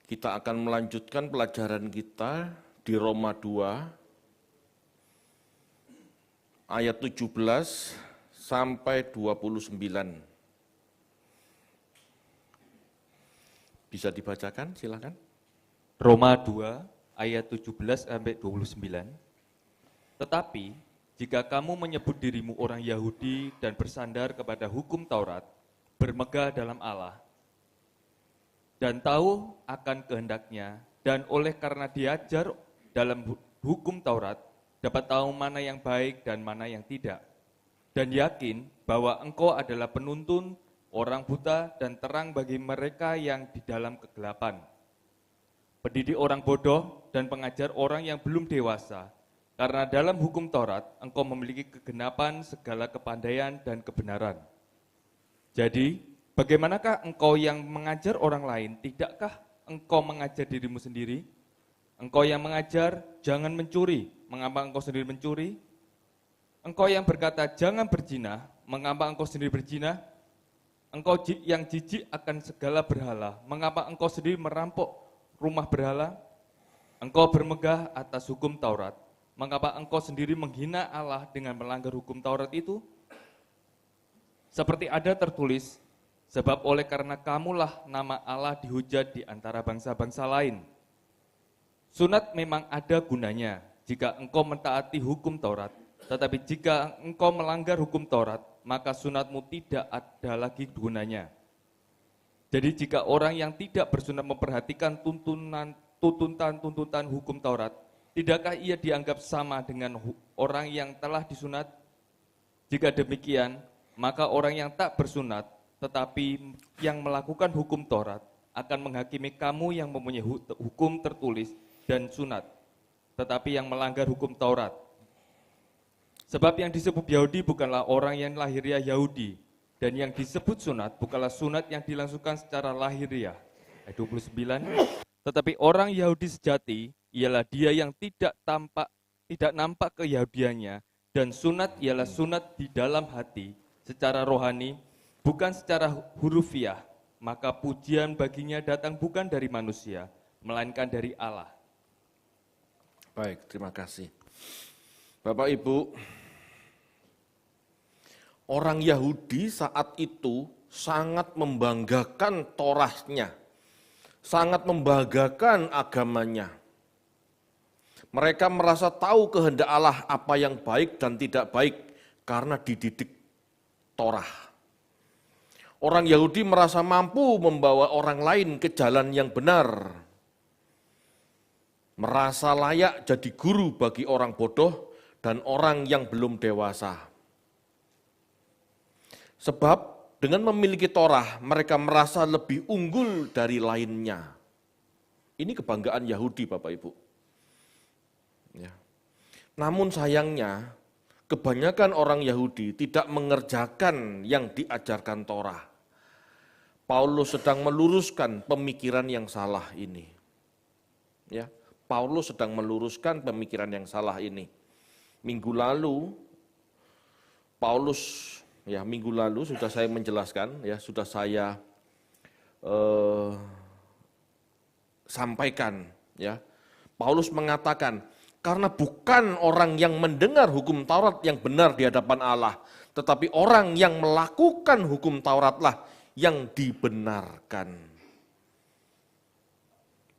Kita akan melanjutkan pelajaran kita di Roma 2 ayat 17 sampai 29. Bisa dibacakan, silakan. Roma 2 ayat 17 sampai 29. Tetapi jika kamu menyebut dirimu orang Yahudi dan bersandar kepada hukum Taurat, bermegah dalam Allah, dan tahu akan kehendaknya, dan oleh karena diajar dalam hukum Taurat, dapat tahu mana yang baik dan mana yang tidak, dan yakin bahwa engkau adalah penuntun orang buta dan terang bagi mereka yang di dalam kegelapan, pendidik orang bodoh dan pengajar orang yang belum dewasa, karena dalam hukum Taurat engkau memiliki kegenapan segala kepandaian dan kebenaran. Jadi, bagaimanakah engkau yang mengajar orang lain, tidakkah engkau mengajar dirimu sendiri? Engkau yang mengajar, jangan mencuri, mengapa engkau sendiri mencuri? Engkau yang berkata, jangan berzina, mengapa engkau sendiri berzina? Engkau yang jijik akan segala berhala, mengapa engkau sendiri merampok rumah berhala? Engkau bermegah atas hukum Taurat, mengapa engkau sendiri menghina Allah dengan melanggar hukum Taurat itu? Seperti ada tertulis, sebab oleh karena kamulah nama Allah dihujat di antara bangsa-bangsa lain. Sunat memang ada gunanya jika engkau mentaati hukum Taurat, tetapi jika engkau melanggar hukum Taurat, maka sunatmu tidak ada lagi gunanya. Jadi jika orang yang tidak bersunat memperhatikan tuntutan hukum Taurat, tidakkah ia dianggap sama dengan orang yang telah disunat? Jika demikian, maka orang yang tak bersunat, tetapi yang melakukan hukum Taurat, akan menghakimi kamu yang mempunyai hukum tertulis dan sunat, tetapi yang melanggar hukum Taurat. Sebab yang disebut Yahudi bukanlah orang yang lahiriah Yahudi, dan yang disebut sunat bukanlah sunat yang dilangsungkan secara lahiriah. Ayat 29, tetapi orang Yahudi sejati ialah dia yang tidak nampak keyahudiannya, dan sunat ialah sunat di dalam hati, secara rohani, bukan secara hurufiah, maka pujian baginya datang bukan dari manusia, melainkan dari Allah. Baik, terima kasih. Bapak Ibu, orang Yahudi saat itu sangat membanggakan Torahnya, sangat membanggakan agamanya. Mereka merasa tahu kehendak Allah apa yang baik dan tidak baik karena dididik Torah. Orang Yahudi merasa mampu membawa orang lain ke jalan yang benar. Merasa layak jadi guru bagi orang bodoh dan orang yang belum dewasa. Sebab dengan memiliki Torah, mereka merasa lebih unggul dari lainnya. Ini kebanggaan Yahudi, Bapak Ibu. Ya. Namun sayangnya, kebanyakan orang Yahudi tidak mengerjakan yang diajarkan Torah. Paulus sedang meluruskan pemikiran yang salah ini. Ya, Paulus sedang meluruskan pemikiran yang salah ini. Minggu lalu sudah saya menjelaskan, ya sudah saya sampaikan. Ya, Paulus mengatakan, karena bukan orang yang mendengar hukum Taurat yang benar di hadapan Allah, tetapi orang yang melakukan hukum Tauratlah yang dibenarkan.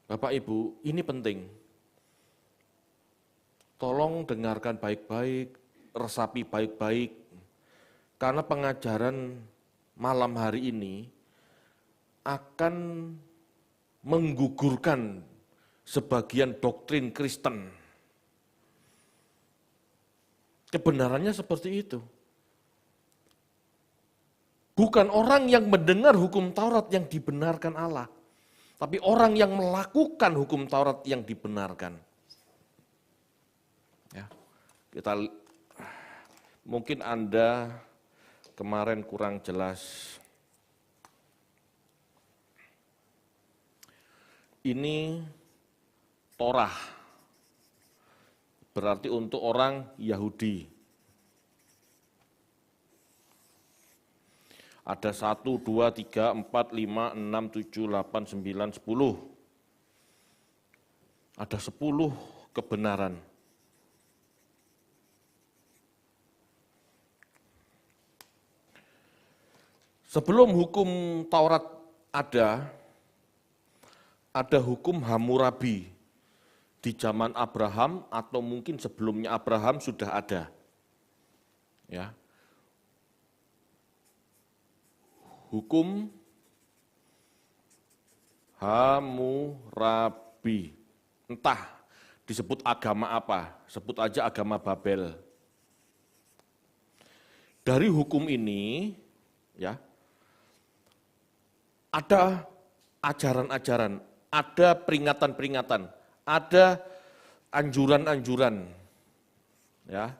Bapak Ibu, ini penting. Tolong dengarkan baik-baik, resapi baik-baik, karena pengajaran malam hari ini akan menggugurkan sebagian doktrin Kristen. Kebenarannya seperti itu. Bukan orang yang mendengar hukum Taurat yang dibenarkan Allah, tapi orang yang melakukan hukum Taurat yang dibenarkan. Ya, mungkin Anda kemarin kurang jelas. Ini Torah, berarti untuk orang Yahudi. Ada 1, 2, 3, 4, 5, 6, 7, 8, 9, 10. Ada 10 kebenaran. Sebelum hukum Taurat ada hukum Hammurabi di zaman Abraham atau mungkin sebelumnya Abraham sudah ada. Ya. Hukum Hammurabi. Entah disebut agama apa, sebut aja agama Babel. Dari hukum ini, ya, ada ajaran-ajaran, ada peringatan-peringatan, ada anjuran-anjuran, ya.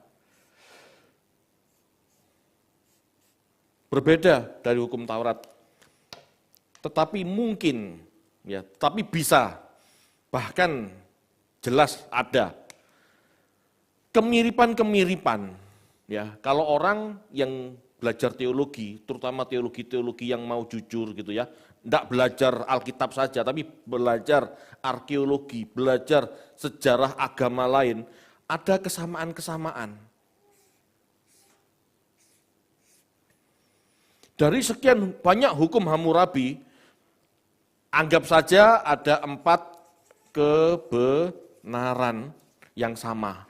Berbeda dari hukum Taurat. Tetapi mungkin, ya, tapi bisa, bahkan jelas ada kemiripan-kemiripan, ya. Kalau orang yang belajar teologi, terutama teologi-teologi yang mau jujur gitu ya, tidak belajar Alkitab saja, tapi belajar arkeologi, belajar sejarah agama lain, ada kesamaan-kesamaan. Dari sekian banyak hukum Hammurabi, anggap saja ada 4 kebenaran yang sama.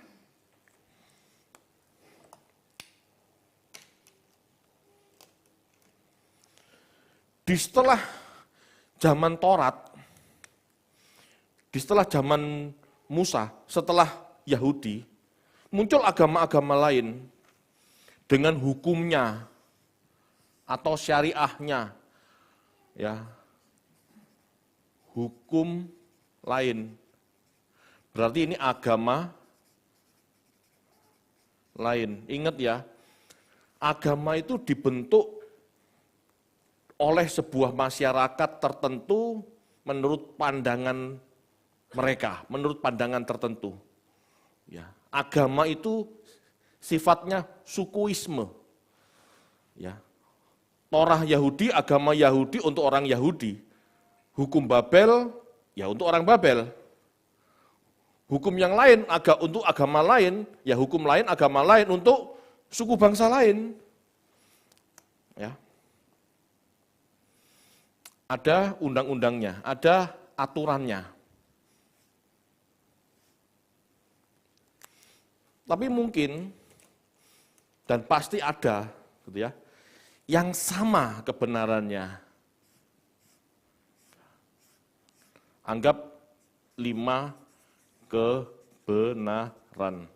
Di setelah zaman Taurat, di setelah zaman Musa, setelah Yahudi, muncul agama-agama lain dengan hukumnya atau syariahnya, ya, hukum lain. Berarti ini agama lain. Ingat ya, agama itu dibentuk oleh sebuah masyarakat tertentu menurut pandangan mereka, menurut pandangan tertentu. Ya, agama itu sifatnya sukuisme. Ya. Torah Yahudi, agama Yahudi untuk orang Yahudi. Hukum Babel, ya untuk orang Babel. Hukum yang lain untuk agama lain, ya hukum lain, agama lain untuk suku bangsa lain. Ya. Ada undang-undangnya, ada aturannya. Tapi mungkin dan pasti ada, gitu ya, yang sama kebenarannya. Anggap 5 kebenaran.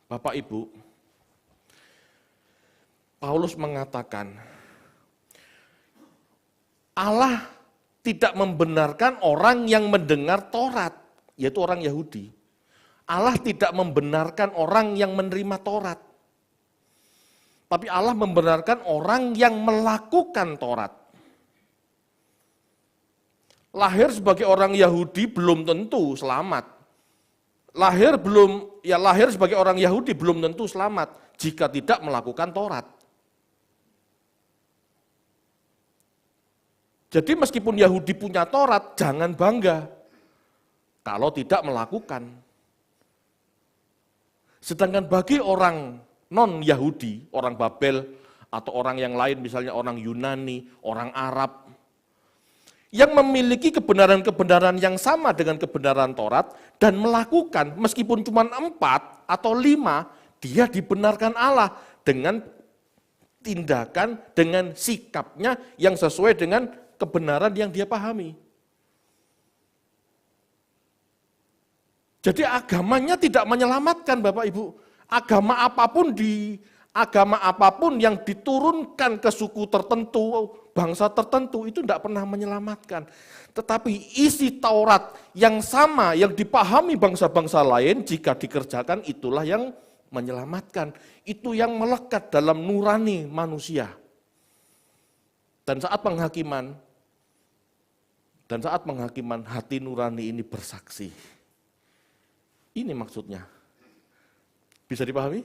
Bapak Ibu, Paulus mengatakan, Allah tidak membenarkan orang yang mendengar Taurat, yaitu orang Yahudi. Allah tidak membenarkan orang yang menerima Taurat. Tapi Allah membenarkan orang yang melakukan Taurat. Lahir sebagai orang Yahudi belum tentu selamat. Lahir sebagai orang Yahudi belum tentu selamat jika tidak melakukan Taurat. Jadi meskipun Yahudi punya Taurat, jangan bangga kalau tidak melakukan. Sedangkan bagi orang non-Yahudi, orang Babel, atau orang yang lain, misalnya orang Yunani, orang Arab, yang memiliki kebenaran-kebenaran yang sama dengan kebenaran Taurat, dan melakukan, meskipun cuma 4 atau 5, dia dibenarkan Allah dengan tindakan, dengan sikapnya yang sesuai dengan kebenaran yang dia pahami. Jadi agamanya tidak menyelamatkan Bapak Ibu. Agama apapun yang diturunkan ke suku tertentu, bangsa tertentu, itu tidak pernah menyelamatkan. Tetapi isi Taurat yang sama, yang dipahami bangsa-bangsa lain, jika dikerjakan itulah yang menyelamatkan. Itu yang melekat dalam nurani manusia. Dan saat penghakiman hati nurani ini bersaksi. Ini maksudnya. Bisa dipahami?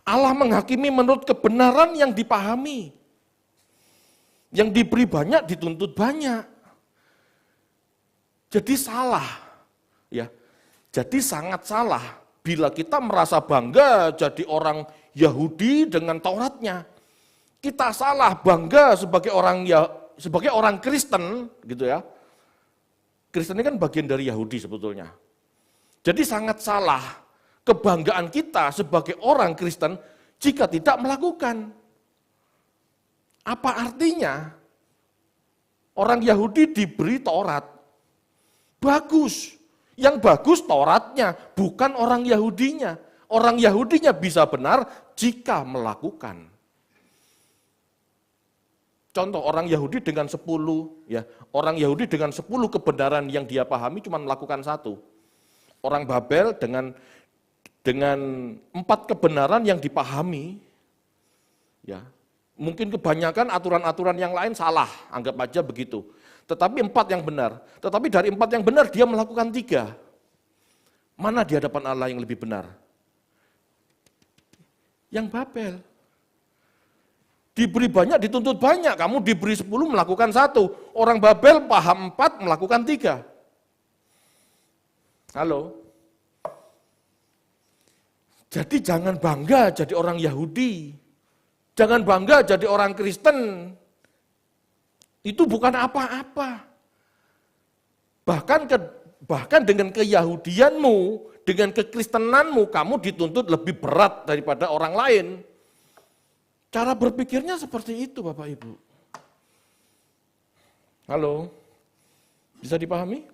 Allah menghakimi menurut kebenaran yang dipahami. Yang diberi banyak, dituntut banyak. Jadi salah, ya. Jadi sangat salah bila kita merasa bangga jadi orang Yahudi dengan Tauratnya. Kita salah bangga sebagai orang Kristen, gitu ya. Kristen ini kan bagian dari Yahudi sebetulnya. Jadi sangat salah kebanggaan kita sebagai orang Kristen jika tidak melakukan. Apa artinya? Orang Yahudi diberi Taurat. Bagus. Yang bagus Tauratnya, bukan orang Yahudinya. Orang Yahudinya bisa benar jika melakukan. Contoh orang Yahudi dengan 10, ya, orang Yahudi dengan 10 kebenaran yang dia pahami cuma melakukan 1. Orang Babel dengan 4 kebenaran yang dipahami, ya, mungkin kebanyakan aturan-aturan yang lain salah, anggap aja begitu. Tetapi 4 yang benar. Tetapi dari 4 yang benar dia melakukan 3. Mana di hadapan Allah yang lebih benar? Yang Babel. Diberi banyak, dituntut banyak. Kamu diberi 10, melakukan 1. Orang Babel paham 4, melakukan 3. Halo? Jadi jangan bangga jadi orang Yahudi. Jangan bangga jadi orang Kristen. Itu bukan apa-apa. Bahkan dengan keyahudianmu, dengan kekristenanmu, kamu dituntut lebih berat daripada orang lain. Cara berpikirnya seperti itu, Bapak Ibu. Halo? Bisa dipahami?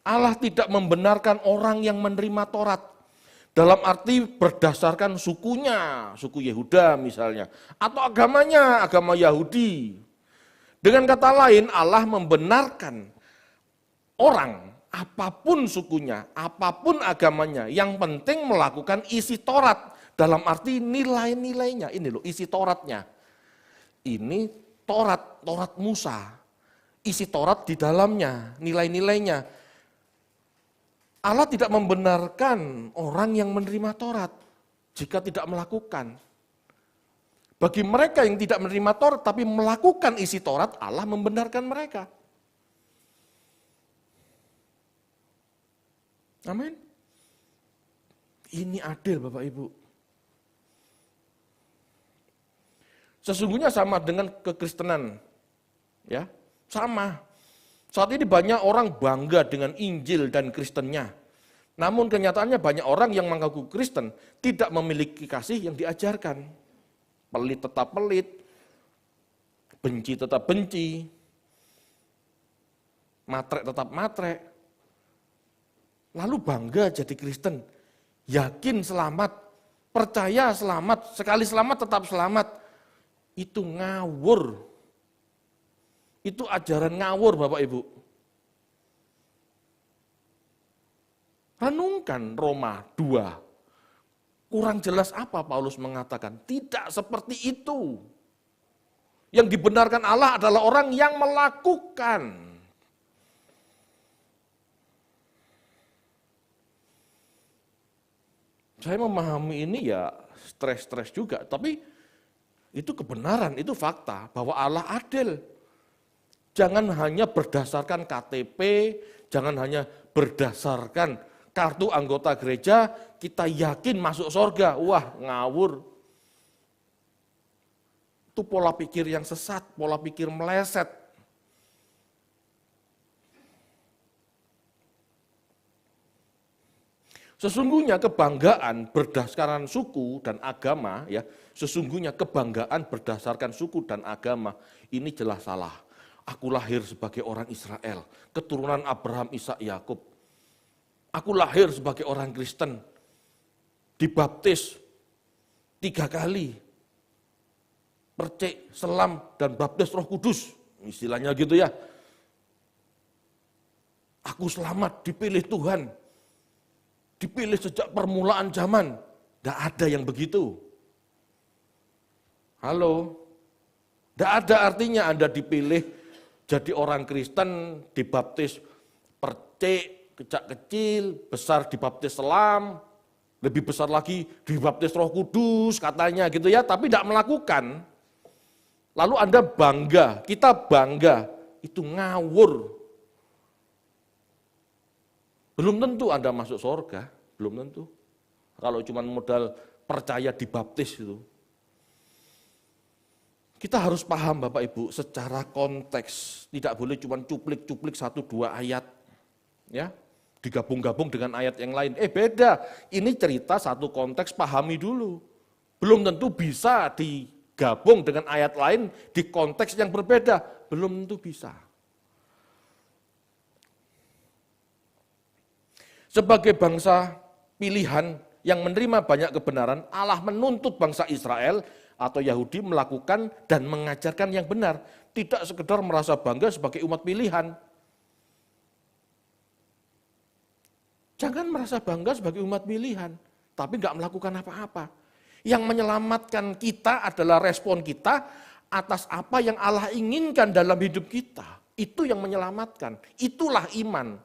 Allah tidak membenarkan orang yang menerima Taurat. Dalam arti berdasarkan sukunya, suku Yehuda misalnya. Atau agamanya, agama Yahudi. Dengan kata lain, Allah membenarkan orang, apapun sukunya, apapun agamanya, yang penting melakukan isi Taurat. Dalam arti nilai-nilainya, ini loh isi Tauratnya. Ini Taurat Musa. Isi Taurat di dalamnya, nilai-nilainya. Allah tidak membenarkan orang yang menerima Taurat jika tidak melakukan. Bagi mereka yang tidak menerima Taurat tapi melakukan isi Taurat, Allah membenarkan mereka. Amin. Ini adil Bapak Ibu. Sesungguhnya sama dengan kekristenan. Ya, sama. Saat ini banyak orang bangga dengan Injil dan Kristennya. Namun kenyataannya banyak orang yang mengaku Kristen tidak memiliki kasih yang diajarkan. Pelit tetap pelit, benci tetap benci, matrek tetap matrek. Lalu bangga jadi Kristen, yakin selamat, percaya selamat, sekali selamat tetap selamat. Itu ngawur. Itu ajaran ngawur Bapak Ibu. Renungkan Roma 2. Kurang jelas apa Paulus mengatakan? Tidak seperti itu. Yang dibenarkan Allah adalah orang yang melakukan. Saya memahami ini ya stres-stres juga. Tapi itu kebenaran, itu fakta bahwa Allah adil. Jangan hanya berdasarkan KTP, jangan hanya berdasarkan kartu anggota gereja, kita yakin masuk surga. Wah, ngawur. Itu pola pikir yang sesat, pola pikir meleset. Sesungguhnya kebanggaan berdasarkan suku dan agama, ya, sesungguhnya kebanggaan berdasarkan suku dan agama, ini jelas salah. Aku lahir sebagai orang Israel, keturunan Abraham, Ishak, Yakub. Aku lahir sebagai orang Kristen, dibaptis 3 kali, percik, selam, dan baptis Roh Kudus, istilahnya gitu ya. Aku selamat, dipilih Tuhan, dipilih sejak permulaan zaman. Tidak ada yang begitu. Halo, tidak ada artinya Anda dipilih jadi orang Kristen, dibaptis percik, kecak kecil, besar dibaptis selam, lebih besar lagi dibaptis Roh Kudus katanya gitu ya, tapi tidak melakukan. Lalu Anda bangga, kita bangga, itu ngawur. Belum tentu Anda masuk surga, belum tentu. Kalau cuma modal percaya dibaptis itu. Kita harus paham Bapak Ibu secara konteks, tidak boleh cuma cuplik-cuplik 1-2 ayat. Ya, digabung-gabung dengan ayat yang lain. Beda, ini cerita satu konteks, pahami dulu. Belum tentu bisa digabung dengan ayat lain di konteks yang berbeda, belum tentu bisa. Sebagai bangsa pilihan yang menerima banyak kebenaran, Allah menuntut bangsa Israel atau Yahudi melakukan dan mengajarkan yang benar, tidak sekedar merasa bangga sebagai umat pilihan. Jangan merasa bangga sebagai umat pilihan, tapi nggak melakukan apa-apa. Yang menyelamatkan kita adalah respon kita atas apa yang Allah inginkan dalam hidup kita. Itu yang menyelamatkan, itulah iman.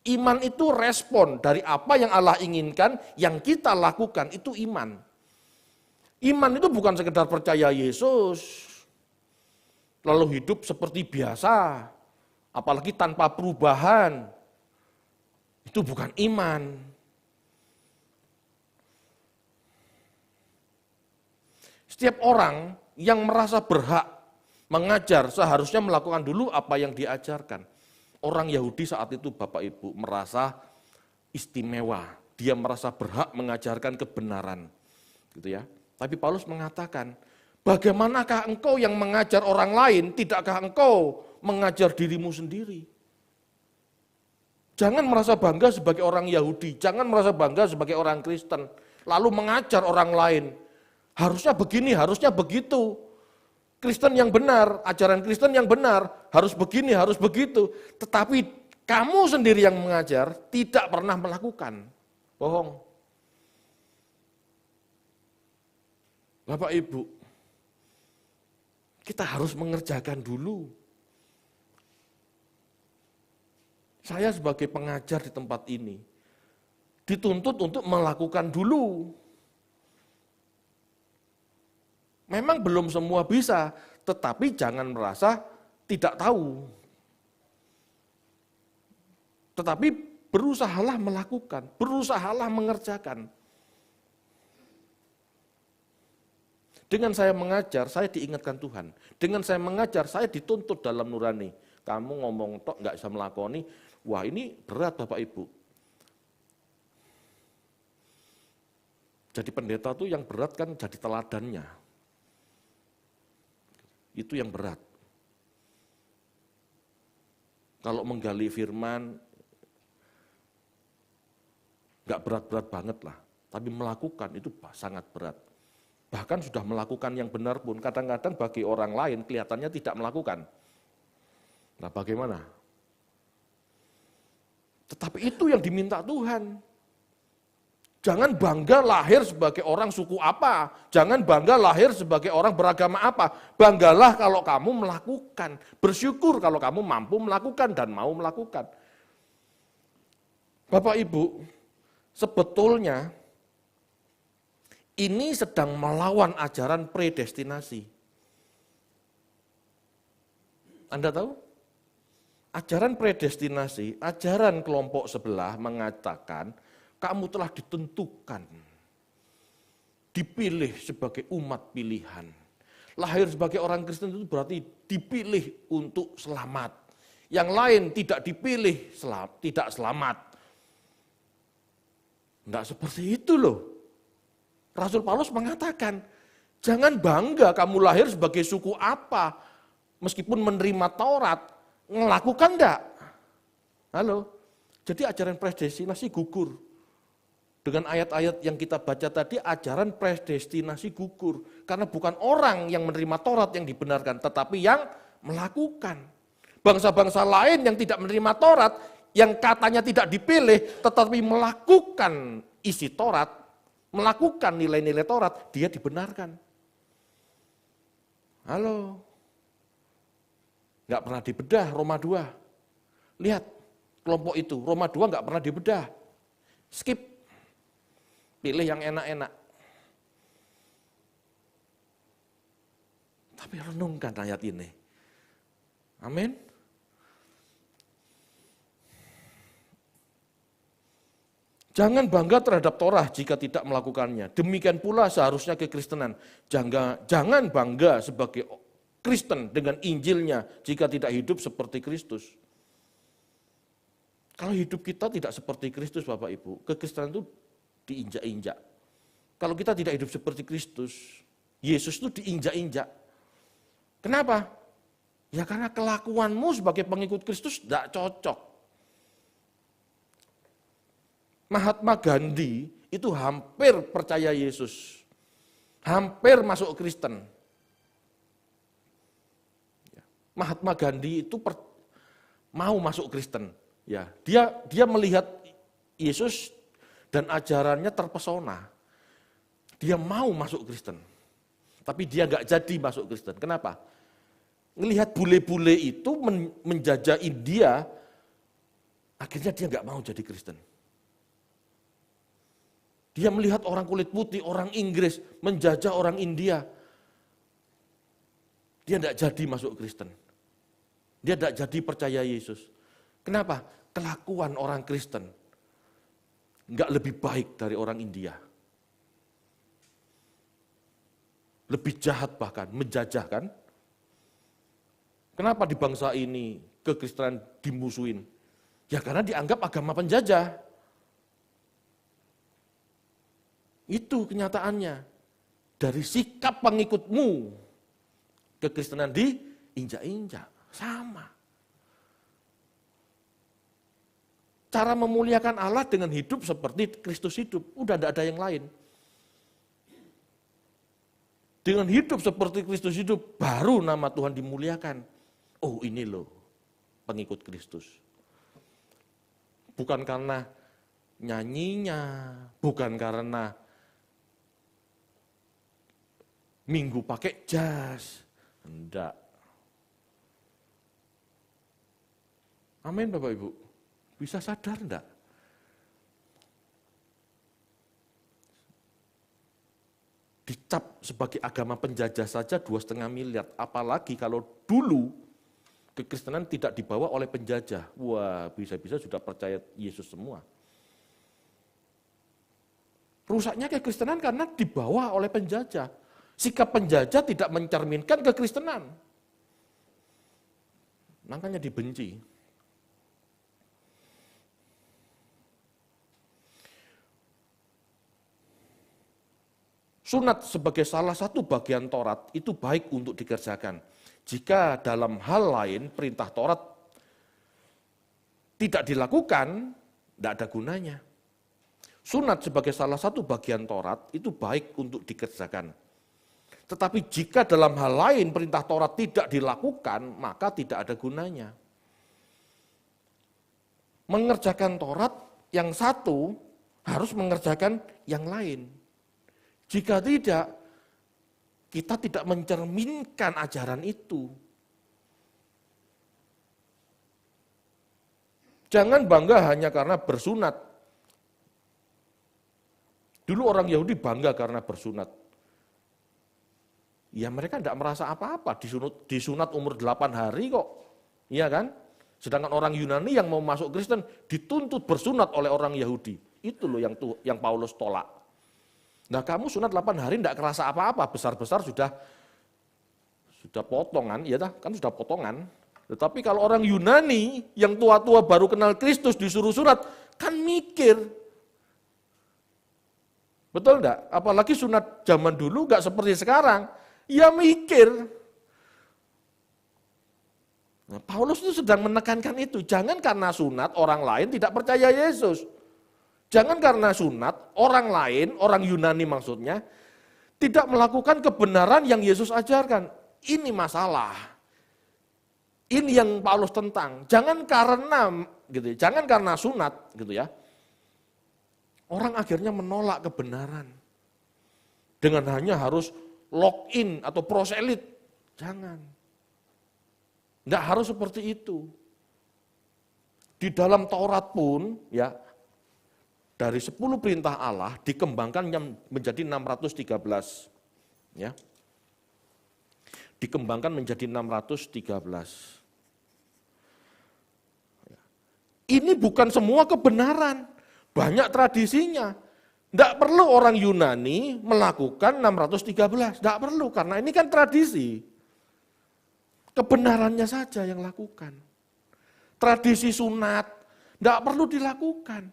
Iman itu respon dari apa yang Allah inginkan, yang kita lakukan, itu iman. Iman itu bukan sekedar percaya Yesus, lalu hidup seperti biasa, apalagi tanpa perubahan. Itu bukan iman. Setiap orang yang merasa berhak mengajar seharusnya melakukan dulu apa yang diajarkan. Orang Yahudi saat itu Bapak Ibu merasa istimewa, dia merasa berhak mengajarkan kebenaran, gitu ya. Tapi Paulus mengatakan, bagaimanakah engkau yang mengajar orang lain, tidakkah engkau mengajar dirimu sendiri? Jangan merasa bangga sebagai orang Yahudi, jangan merasa bangga sebagai orang Kristen, lalu mengajar orang lain. Harusnya begini, harusnya begitu. Kristen yang benar, ajaran Kristen yang benar, harus begini, harus begitu. Tetapi kamu sendiri yang mengajar tidak pernah melakukan. Bohong. Bapak Ibu, kita harus mengerjakan dulu. Saya sebagai pengajar di tempat ini, dituntut untuk melakukan dulu. Memang belum semua bisa, tetapi jangan merasa tidak tahu. Tetapi berusahalah melakukan, berusahalah mengerjakan. Dengan saya mengajar, saya diingatkan Tuhan. Dengan saya mengajar, saya dituntut dalam nurani. Kamu ngomong tok nggak bisa melakoni, wah ini berat Bapak Ibu. Jadi pendeta tuh yang berat kan jadi teladannya. Itu yang berat. Kalau menggali firman, nggak berat-berat banget lah. Tapi melakukan itu sangat berat. Bahkan sudah melakukan yang benar pun, kadang-kadang bagi orang lain kelihatannya tidak melakukan. Nah bagaimana? Tetapi itu yang diminta Tuhan. Jangan bangga lahir sebagai orang suku apa, jangan bangga lahir sebagai orang beragama apa. Banggalah kalau kamu melakukan, bersyukur kalau kamu mampu melakukan dan mau melakukan. Bapak Ibu, sebetulnya ini sedang melawan ajaran predestinasi. Anda tahu? Ajaran predestinasi, ajaran kelompok sebelah mengatakan, kamu telah ditentukan, dipilih sebagai umat pilihan. Lahir sebagai orang Kristen itu berarti dipilih untuk selamat. Yang lain tidak dipilih, tidak selamat. Enggak seperti itu loh. Rasul Paulus mengatakan, jangan bangga kamu lahir sebagai suku apa, meskipun menerima Taurat, melakukan enggak? Halo, jadi ajaran predestinasi gugur. Dengan ayat-ayat yang kita baca tadi, ajaran predestinasi gugur. Karena bukan orang yang menerima Taurat yang dibenarkan, tetapi yang melakukan. Bangsa-bangsa lain yang tidak menerima Taurat, yang katanya tidak dipilih, tetapi melakukan isi Taurat, melakukan nilai-nilai Taurat, dia dibenarkan. Halo, nggak pernah dibedah Roma 2. Lihat, kelompok itu, Roma 2 nggak pernah dibedah. Skip. Pilih yang enak-enak. Tapi renungkan ayat ini. Amin. Jangan bangga terhadap Torah jika tidak melakukannya. Demikian pula seharusnya kekristenan. Jangan bangga sebagai Kristen dengan Injilnya jika tidak hidup seperti Kristus. Kalau hidup kita tidak seperti Kristus, Bapak Ibu, kekristenan itu diinjak-injak. Kalau kita tidak hidup seperti Kristus, Yesus itu diinjak-injak. Kenapa? Ya karena kelakuanmu sebagai pengikut Kristus tidak cocok. Mahatma Gandhi itu hampir percaya Yesus. Hampir masuk Kristen. Mahatma Gandhi itu mau masuk Kristen. Ya, dia melihat Yesus dan ajarannya terpesona. Dia mau masuk Kristen. Tapi dia nggak jadi masuk Kristen. Kenapa? Melihat bule-bule itu menjajah India, akhirnya dia nggak mau jadi Kristen. Dia melihat orang kulit putih, orang Inggris menjajah orang India. Dia tidak jadi masuk Kristen. Dia tidak jadi percaya Yesus. Kenapa? Kelakuan orang Kristen enggak lebih baik dari orang India. Lebih jahat bahkan, menjajah kan? Kenapa di bangsa ini kekristenan dimusuhin? Ya karena dianggap agama penjajah. Itu kenyataannya. Dari sikap pengikutmu, kekristenan diinjak-injak. Sama. Cara memuliakan Allah dengan hidup seperti Kristus hidup. Udah tidak ada yang lain. Dengan hidup seperti Kristus hidup, baru nama Tuhan dimuliakan. Oh ini loh, pengikut Kristus. Bukan karena nyanyinya, bukan karena minggu pakai jas. Enggak. Amin Bapak Ibu. Bisa sadar enggak? Dicap sebagai agama penjajah saja 2,5 miliar. Apalagi kalau dulu kekristenan tidak dibawa oleh penjajah. Wah, bisa-bisa sudah percaya Yesus semua. Rusaknya kekristenan karena dibawa oleh penjajah. Sikap penjajah tidak mencerminkan kekristenan. Makanya dibenci. Sunat sebagai salah satu bagian Taurat itu baik untuk dikerjakan. Jika dalam hal lain perintah Taurat tidak dilakukan, tidak ada gunanya. Sunat sebagai salah satu bagian Taurat itu baik untuk dikerjakan. Tetapi jika dalam hal lain perintah Taurat tidak dilakukan, maka tidak ada gunanya. Mengerjakan Taurat yang satu harus mengerjakan yang lain. Jika tidak, kita tidak mencerminkan ajaran itu. Jangan bangga hanya karena bersunat. Dulu orang Yahudi bangga karena bersunat. Ya mereka tidak merasa apa-apa, disunat umur 8 hari kok. Iya kan? Sedangkan orang Yunani yang mau masuk Kristen dituntut bersunat oleh orang Yahudi. Itu loh yang Paulus tolak. Nah kamu sunat 8 hari tidak kerasa apa-apa, besar-besar sudah potongan, ya kan sudah potongan. Tetapi kalau orang Yunani yang tua-tua baru kenal Kristus disuruh sunat, kan mikir. Betul enggak? Apalagi sunat zaman dulu enggak seperti sekarang. Ya mikir. Nah, Paulus itu sedang menekankan itu. Jangan karena sunat orang lain tidak percaya Yesus. Jangan karena sunat orang lain, orang Yunani maksudnya, tidak melakukan kebenaran yang Yesus ajarkan. Ini masalah. Ini yang Paulus tentang. Jangan karena sunat gitu ya. Orang akhirnya menolak kebenaran. Dengan hanya harus lock-in atau proselit. Jangan. Enggak harus seperti itu. Di dalam Taurat pun ya dari 10 perintah Allah dikembangkan menjadi 613. Ya. dikembangkan menjadi 613. Ini bukan semua kebenaran, banyak tradisinya. Tidak perlu orang Yunani melakukan 613, tidak perlu, karena ini kan tradisi. Kebenarannya saja yang lakukan. Tradisi sunat, tidak perlu dilakukan.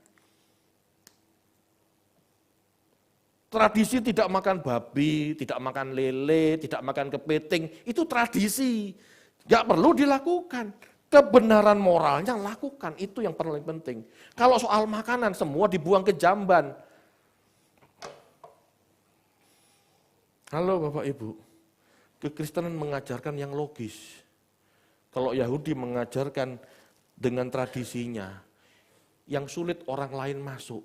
Tradisi tidak makan babi, tidak makan lele, tidak makan kepiting, itu tradisi. Tidak perlu dilakukan. Kebenaran moralnya lakukan, itu yang paling penting. Kalau soal makanan, semua dibuang ke jamban. Halo Bapak Ibu, kekristenan mengajarkan yang logis. Kalau Yahudi mengajarkan dengan tradisinya, yang sulit orang lain masuk.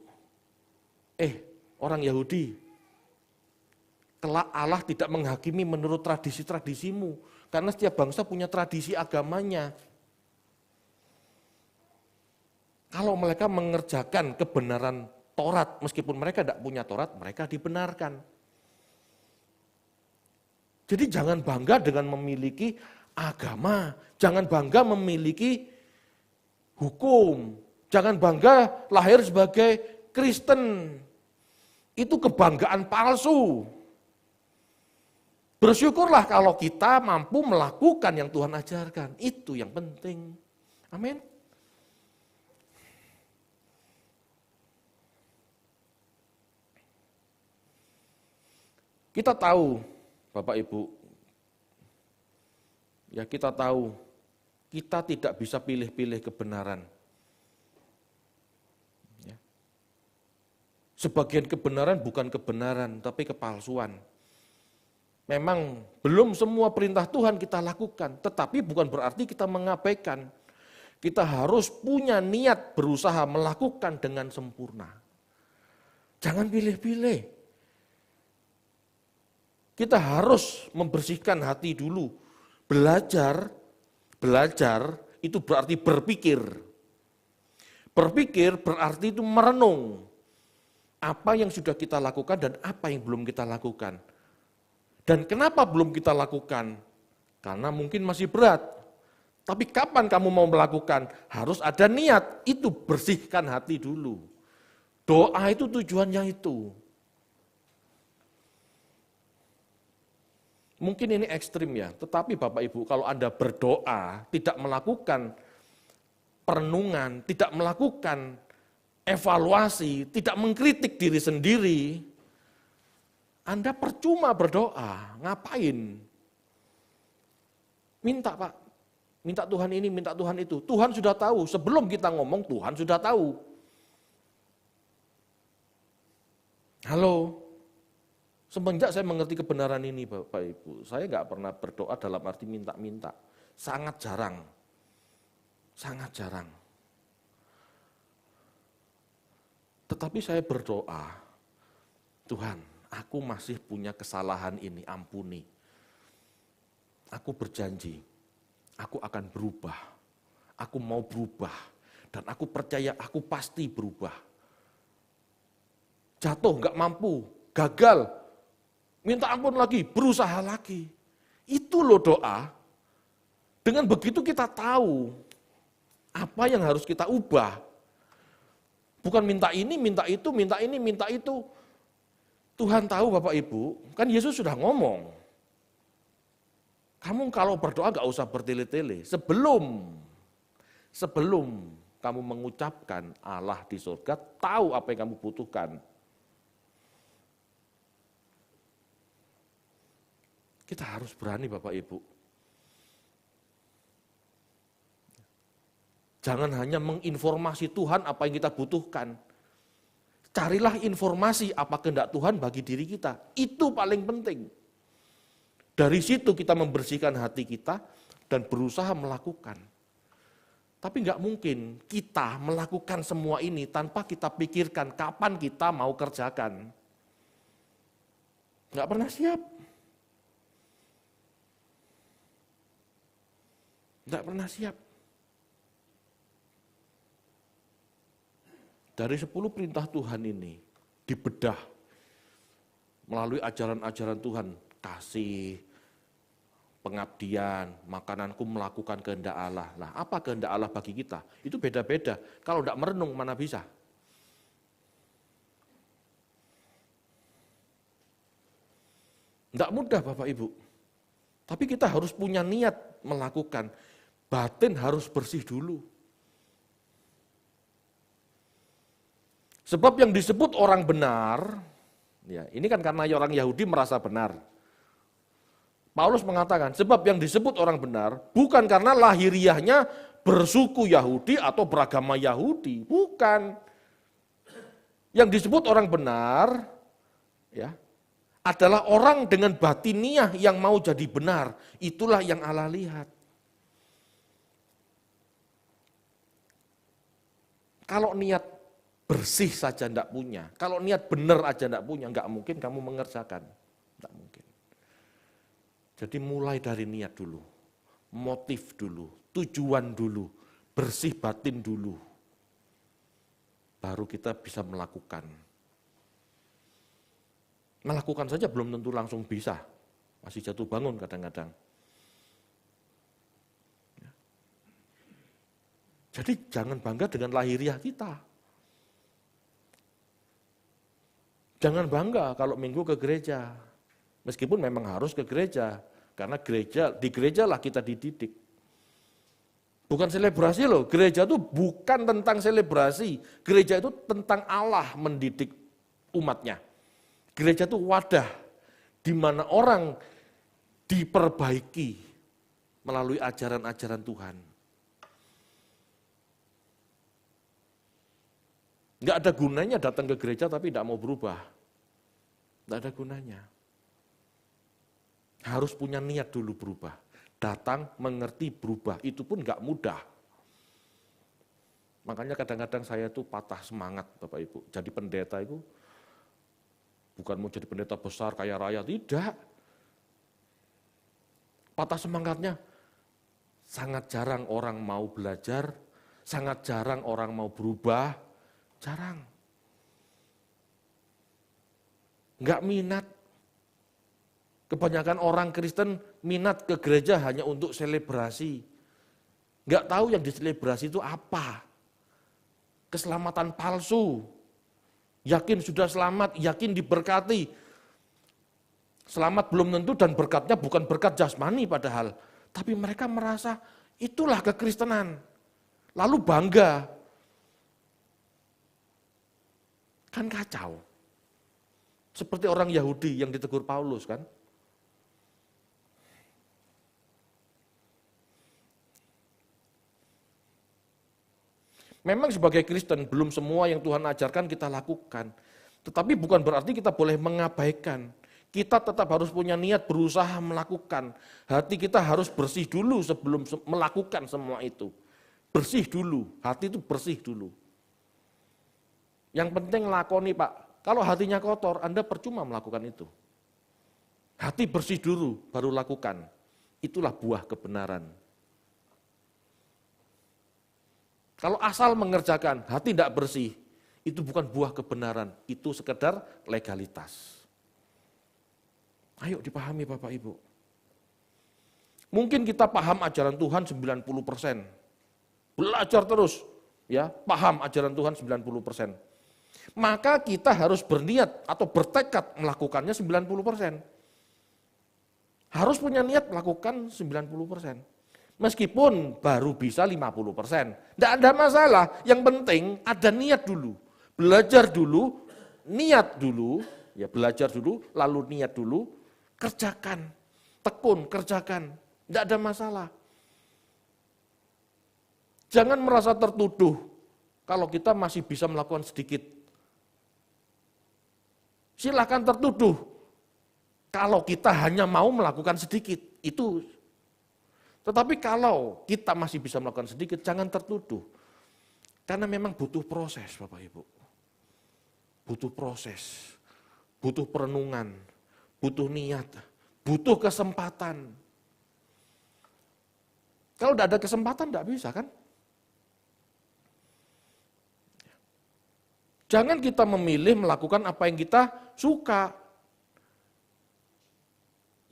Orang Yahudi, kelak Allah tidak menghakimi menurut tradisi-tradisimu, karena setiap bangsa punya tradisi agamanya. Kalau mereka mengerjakan kebenaran Taurat, meskipun mereka tidak punya Taurat, mereka dibenarkan. Jadi jangan bangga dengan memiliki agama, jangan bangga memiliki hukum, jangan bangga lahir sebagai Kristen. Itu kebanggaan palsu. Bersyukurlah kalau kita mampu melakukan yang Tuhan ajarkan, itu yang penting. Amin. Kita tahu, Bapak Ibu, ya kita tahu, kita tidak bisa pilih-pilih kebenaran. Ya. Sebagian kebenaran bukan kebenaran, tapi kepalsuan. Memang belum semua perintah Tuhan kita lakukan, tetapi bukan berarti kita mengabaikan. Kita harus punya niat berusaha melakukan dengan sempurna. Jangan pilih-pilih. Kita harus membersihkan hati dulu. Belajar itu berarti berpikir. Berpikir berarti itu merenung. Apa yang sudah kita lakukan dan apa yang belum kita lakukan. Dan kenapa belum kita lakukan? Karena mungkin masih berat. Tapi kapan kamu mau melakukan? Harus ada niat. Itu bersihkan hati dulu. Doa itu tujuannya itu. Mungkin ini ekstrim ya, tetapi Bapak Ibu kalau Anda berdoa, tidak melakukan perenungan, tidak melakukan evaluasi, tidak mengkritik diri sendiri, Anda percuma berdoa, ngapain? Minta Pak, minta Tuhan ini, minta Tuhan itu. Tuhan sudah tahu, sebelum kita ngomong Tuhan sudah tahu. Halo? Semenjak saya mengerti kebenaran ini Bapak Ibu, saya nggak pernah berdoa dalam arti minta-minta. Sangat jarang. Sangat jarang. Tetapi saya berdoa, Tuhan, aku masih punya kesalahan ini, ampuni. Aku berjanji, aku akan berubah. Aku mau berubah. Dan aku percaya aku pasti berubah. Jatuh, nggak mampu, gagal. Minta ampun lagi, berusaha lagi. Itu loh doa. Dengan begitu kita tahu apa yang harus kita ubah. Bukan minta ini, minta itu, minta ini, minta itu. Tuhan tahu Bapak Ibu, kan Yesus sudah ngomong. Kamu kalau berdoa gak usah bertele-tele. Sebelum kamu mengucapkan Allah di surga, tahu apa yang kamu butuhkan. Kita harus berani Bapak Ibu. Jangan hanya menginformasi Tuhan apa yang kita butuhkan. Carilah informasi apa kehendak Tuhan bagi diri kita. Itu paling penting. Dari situ kita membersihkan hati kita dan berusaha melakukan. Tapi enggak mungkin kita melakukan semua ini tanpa kita pikirkan kapan kita mau kerjakan. Enggak pernah siap. Enggak pernah siap. Dari 10 perintah Tuhan ini dibedah melalui ajaran-ajaran Tuhan. Kasih, pengabdian, makananku melakukan kehendak Allah. Lah, apa kehendak Allah bagi kita? Itu beda-beda. Kalau tidak merenung, mana bisa? Tidak mudah Bapak Ibu. Tapi kita harus punya niat melakukan. Batin harus bersih dulu. Sebab yang disebut orang benar, ya ini kan karena orang Yahudi merasa benar. Paulus mengatakan, sebab yang disebut orang benar bukan karena lahiriahnya bersuku Yahudi atau beragama Yahudi, bukan. Yang disebut orang benar ya adalah orang dengan batiniah yang mau jadi benar. Itulah yang Allah lihat. Kalau niat bersih saja tidak punya, kalau niat benar aja tidak punya, enggak mungkin kamu mengerjakan. Enggak mungkin. Jadi mulai dari niat dulu, motif dulu, tujuan dulu, bersih batin dulu. Baru kita bisa melakukan. Melakukan saja belum tentu langsung bisa. Masih jatuh bangun kadang-kadang. Jadi jangan bangga dengan lahiriah kita. Jangan bangga kalau minggu ke gereja. Meskipun memang harus ke gereja. Karena di gereja lah kita dididik. Bukan selebrasi loh, gereja itu bukan tentang selebrasi. Gereja itu tentang Allah mendidik umatnya. Gereja itu wadah di mana orang diperbaiki melalui ajaran-ajaran Tuhan. Enggak ada gunanya datang ke gereja tapi tidak mau berubah. Enggak ada gunanya. Harus punya niat dulu berubah. Datang, mengerti, berubah. Itu pun enggak mudah. Makanya kadang-kadang saya itu patah semangat Bapak Ibu. Jadi pendeta itu bukan mau jadi pendeta besar, kaya raya, tidak. Patah semangatnya, sangat jarang orang mau belajar, sangat jarang orang mau berubah, jarang. Enggak minat. Kebanyakan orang Kristen minat ke gereja hanya untuk selebrasi. Enggak tahu yang diselebrasi itu apa. Keselamatan palsu. Yakin sudah selamat, yakin diberkati. Selamat belum tentu dan berkatnya bukan berkat jasmani padahal. Tapi mereka merasa itulah kekristenan. Lalu bangga. Kan kacau. Seperti orang Yahudi yang ditegur Paulus kan. Memang sebagai Kristen belum semua yang Tuhan ajarkan kita lakukan. Tetapi bukan berarti kita boleh mengabaikan. Kita tetap harus punya niat berusaha melakukan. Hati kita harus bersih dulu sebelum melakukan semua itu. Bersih dulu, hati itu bersih dulu. Yang penting lakoni Pak, kalau hatinya kotor Anda percuma melakukan itu. Hati bersih dulu baru lakukan. Itulah buah kebenaran. Kalau asal mengerjakan, hati tidak bersih, itu bukan buah kebenaran, itu sekedar legalitas. Ayo dipahami Bapak Ibu. Mungkin kita paham ajaran Tuhan 90%. Belajar terus, ya, paham ajaran Tuhan 90%. Maka kita harus berniat atau bertekad melakukannya 90%. Harus punya niat melakukan 90%. Meskipun baru bisa 50%. Tidak ada masalah, yang penting ada niat dulu. Belajar dulu, niat dulu, ya belajar dulu, lalu niat dulu, kerjakan, tekun, kerjakan. Tidak ada masalah. Jangan merasa tertuduh kalau kita masih bisa melakukan sedikit. Silakan tertuduh kalau kita hanya mau melakukan sedikit. Tetapi kalau kita masih bisa melakukan sedikit, jangan tertuduh. Karena memang butuh proses Bapak Ibu. Butuh proses, butuh perenungan, butuh niat, butuh kesempatan. Kalau tidak ada kesempatan tidak bisa kan? Jangan kita memilih melakukan apa yang kita suka.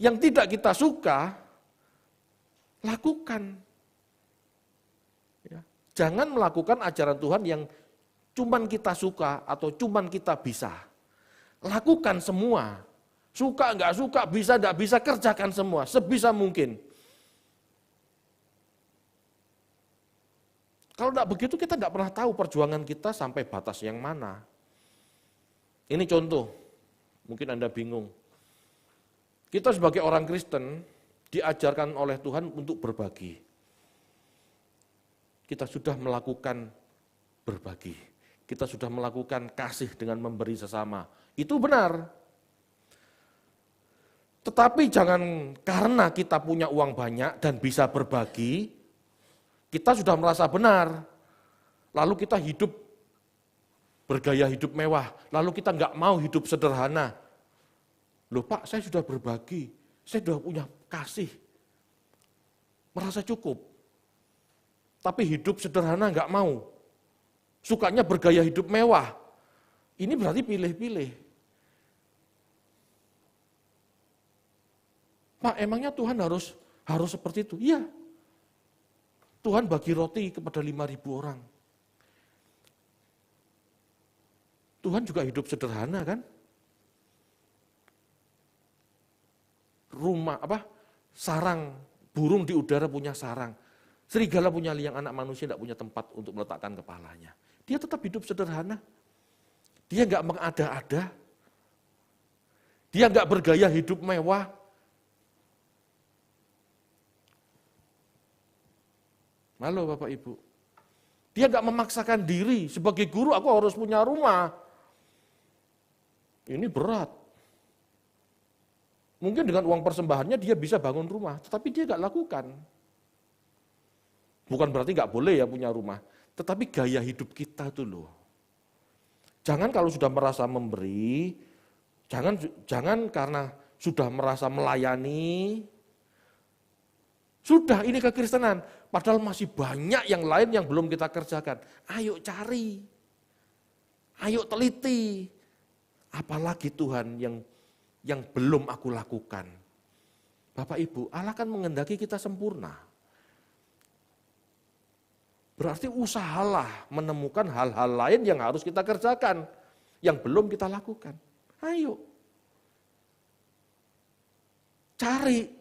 Yang tidak kita suka, lakukan. Ya. Jangan melakukan ajaran Tuhan yang cuman kita suka atau cuman kita bisa. Lakukan semua. Suka, nggak suka, bisa, nggak bisa, kerjakan semua sebisa mungkin. Kalau tidak begitu kita tidak pernah tahu perjuangan kita sampai batas yang mana. Ini contoh, mungkin Anda bingung. Kita sebagai orang Kristen diajarkan oleh Tuhan untuk berbagi. Kita sudah melakukan berbagi. Kita sudah melakukan kasih dengan memberi sesama. Itu benar. Tetapi jangan karena kita punya uang banyak dan bisa berbagi, kita sudah merasa benar. Lalu kita hidup bergaya hidup mewah. Lalu kita nggak mau hidup sederhana. Loh Pak, saya sudah berbagi. Saya sudah punya kasih. Merasa cukup. Tapi hidup sederhana nggak mau. Sukanya bergaya hidup mewah. Ini berarti pilih-pilih. Pak, emangnya Tuhan harus seperti itu? Iya. Tuhan bagi roti kepada 5.000 orang. Tuhan juga hidup sederhana kan? Sarang burung di udara punya sarang. Serigala punya liang, anak manusia tidak punya tempat untuk meletakkan kepalanya. Dia tetap hidup sederhana. Dia nggak mengada-ada. Dia nggak bergaya hidup mewah. Halo Bapak Ibu. Dia nggak memaksakan diri, sebagai guru aku harus punya rumah. Ini berat. Mungkin dengan uang persembahannya dia bisa bangun rumah, tetapi dia nggak lakukan. Bukan berarti nggak boleh ya punya rumah, tetapi gaya hidup kita tuh loh. Jangan kalau sudah merasa memberi, jangan karena sudah merasa melayani, sudah ini kekristenan, padahal masih banyak yang lain yang belum kita kerjakan. Ayo cari, ayo teliti, apalagi Tuhan yang belum aku lakukan. Bapak Ibu, Allah kan menghendaki kita sempurna. Berarti usahalah menemukan hal-hal lain yang harus kita kerjakan, yang belum kita lakukan. Ayo, cari.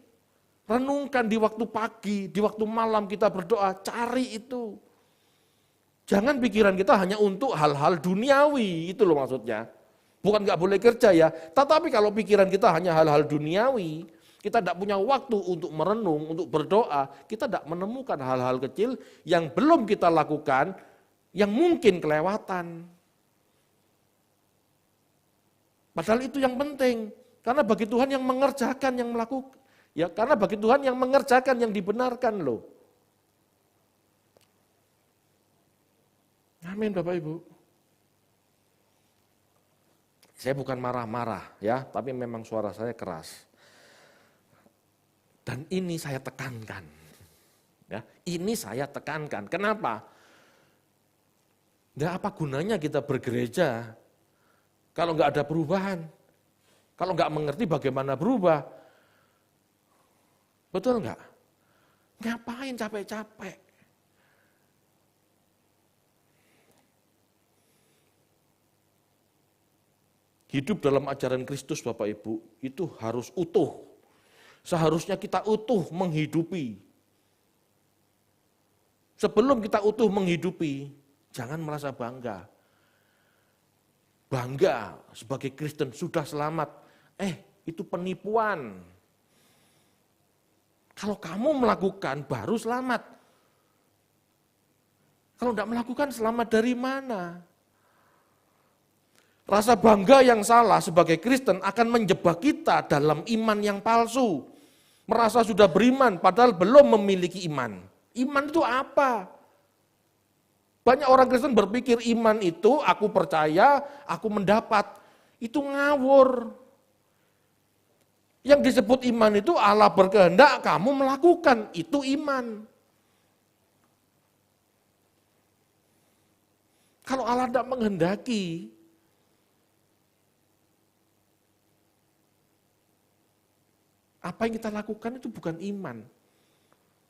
Renungkan di waktu pagi, di waktu malam kita berdoa, cari itu. Jangan pikiran kita hanya untuk hal-hal duniawi, itu loh maksudnya. Bukan nggak boleh kerja ya, tetapi kalau pikiran kita hanya hal-hal duniawi, kita tidak punya waktu untuk merenung, untuk berdoa, kita tidak menemukan hal-hal kecil yang belum kita lakukan, yang mungkin kelewatan. Padahal itu yang penting, karena bagi Tuhan yang mengerjakan, yang melakukan. Ya, karena bagi Tuhan yang mengerjakan, yang dibenarkan loh. Amin Bapak Ibu. Saya bukan marah-marah ya, tapi memang suara saya keras. Dan ini saya tekankan. Ya, ini saya tekankan. Kenapa? Nggak apa gunanya kita bergereja kalau nggak ada perubahan. Kalau nggak mengerti bagaimana berubah. Betul nggak? Ngapain capek-capek? Hidup dalam ajaran Kristus Bapak Ibu, itu harus utuh. Seharusnya kita utuh menghidupi. Sebelum kita utuh menghidupi, jangan merasa bangga. Bangga sebagai Kristen sudah selamat. Itu penipuan. Kalau kamu melakukan, baru selamat. Kalau tidak melakukan, selamat dari mana? Rasa bangga yang salah sebagai Kristen akan menjebak kita dalam iman yang palsu. Merasa sudah beriman, padahal belum memiliki iman. Iman itu apa? Banyak orang Kristen berpikir iman itu, aku percaya, aku mendapat. Itu ngawur. Yang disebut iman itu Allah berkehendak, kamu melakukan, itu iman. Kalau Allah tidak menghendaki, apa yang kita lakukan itu bukan iman.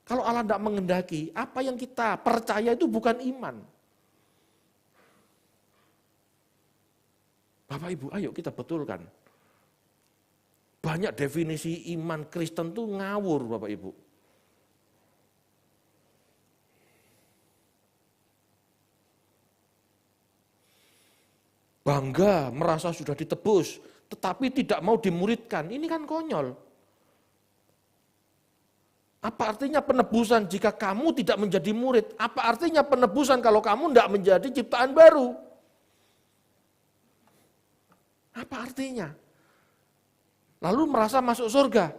Kalau Allah tidak menghendaki, apa yang kita percaya itu bukan iman. Bapak Ibu, ayo kita betulkan. Banyak definisi iman Kristen tuh ngawur, Bapak Ibu. Bangga merasa sudah ditebus, tetapi tidak mau dimuridkan. Ini kan konyol. Apa artinya penebusan jika kamu tidak menjadi murid? Apa artinya penebusan kalau kamu tidak menjadi ciptaan baru? Apa artinya? Lalu merasa masuk surga.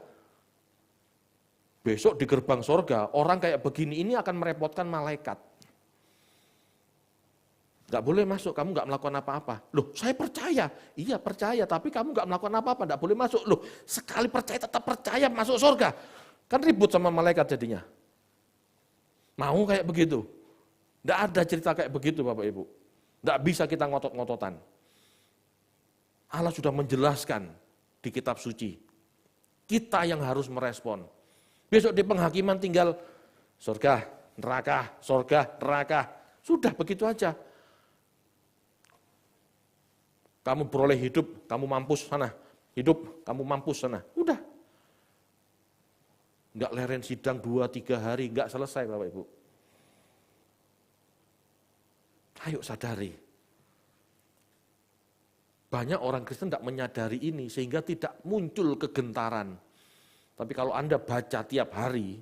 Besok di gerbang surga, orang kayak begini ini akan merepotkan malaikat. Gak boleh masuk, kamu gak melakukan apa-apa. Loh, saya percaya. Iya percaya, tapi kamu gak melakukan apa-apa, gak boleh masuk. Loh, sekali percaya tetap percaya masuk surga. Kan ribut sama malaikat jadinya. Mau kayak begitu? Gak ada cerita kayak begitu Bapak Ibu. Gak bisa kita ngotot-ngototan. Allah sudah menjelaskan di kitab suci. Kita yang harus merespon. Besok di penghakiman tinggal surga, neraka, surga, neraka. Sudah begitu aja. Kamu beroleh hidup, kamu mampus sana. Hidup, kamu mampus sana. Udah. Enggak leren sidang 2-3 hari, enggak selesai Bapak Ibu. Ayo sadari. Banyak orang Kristen tidak menyadari ini sehingga tidak muncul kegentaran. Tapi kalau Anda baca tiap hari,